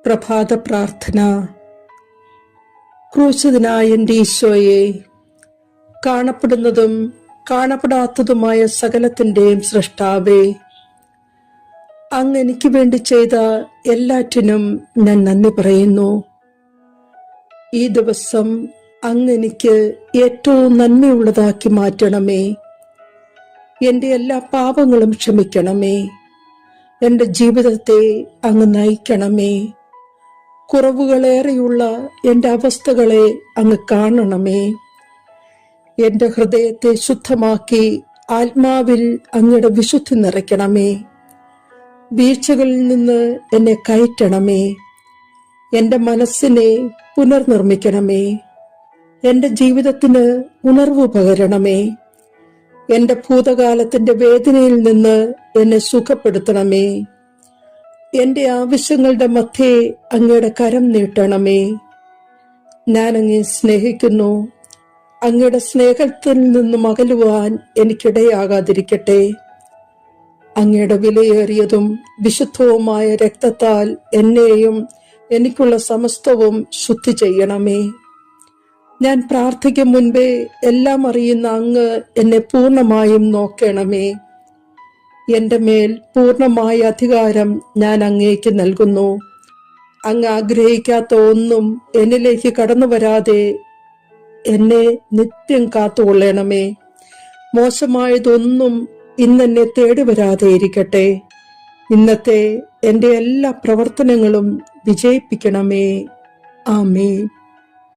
പ്രഭാത പ്രാർത്ഥന. ക്രൂശിതനായ എൻ്റെ ഈശോയെ, കാണപ്പെടുന്നതും കാണപ്പെടാത്തതുമായ സകലത്തിൻ്റെയും സൃഷ്ടാവേ, അങ്ങ് എനിക്ക് വേണ്ടി ചെയ്ത എല്ലാറ്റിനും ഞാൻ നന്ദി പറയുന്നു. ഈ ദിവസം അങ്ങ് എനിക്ക് ഏറ്റവും നന്മയുള്ളതാക്കി മാറ്റണമേ. എൻ്റെ എല്ലാ പാപങ്ങളും ക്ഷമിക്കണമേ. എൻ്റെ ജീവിതത്തെ അങ്ങ് നയിക്കണമേ. കുറവുകളേറെയുള്ള എൻ്റെ അവസ്ഥകളെ അങ്ങ് കാണണമേ. എൻ്റെ ഹൃദയത്തെ ശുദ്ധമാക്കി ആത്മാവിൽ അങ്ങയുടെ വിശുദ്ധി നിറയ്ക്കണമേ. വീഴ്ചകളിൽ നിന്ന് എന്നെ കയറ്റണമേ. എൻ്റെ മനസ്സിനെ പുനർനിർമ്മിക്കണമേ. എൻ്റെ ജീവിതത്തിന് ഉണർവ് പകരണമേ. എൻ്റെ ഭൂതകാലത്തിൻ്റെ വേദനയിൽ നിന്ന് എന്നെ സുഖപ്പെടുത്തണമേ. എൻ്റെ ആവശ്യങ്ങളുടെ മധ്യേ അങ്ങയുടെ കരം നീട്ടണമേ. ഞാൻ അങ്ങയെ സ്നേഹിക്കുന്നു. അങ്ങയുടെ സ്നേഹത്തിൽ നിന്നും അകലുവാൻ എനിക്കിടയാകാതിരിക്കട്ടെ. അങ്ങയുടെ വിലയേറിയതും വിശുദ്ധവുമായ രക്തത്താൽ എന്നെയും എനിക്കുള്ള സമസ്തവും ശുദ്ധി ചെയ്യണമേ. ഞാൻ പ്രാർത്ഥിക്കും മുൻപേ എല്ലാം അറിയുന്ന അങ്ങ് എന്നെ പൂർണ്ണമായും നോക്കണമേ. എൻ്റെ മേൽ പൂർണ്ണമായ അധികാരം ഞാൻ അങ്ങേക്ക് നൽകുന്നു. അങ്ങ് ആഗ്രഹിക്കാത്ത ഒന്നും എന്നിലേക്ക് കടന്നു വരാതെ എന്നെ നിത്യം കാത്തുകൊള്ളണമേ. മോശമായതൊന്നും ഇന്നെന്നെ തേടി വരാതെ ഇരിക്കട്ടെ. ഇന്നത്തെ എൻ്റെ എല്ലാ പ്രവർത്തനങ്ങളും വിജയിപ്പിക്കണമേ. ആമേൻ.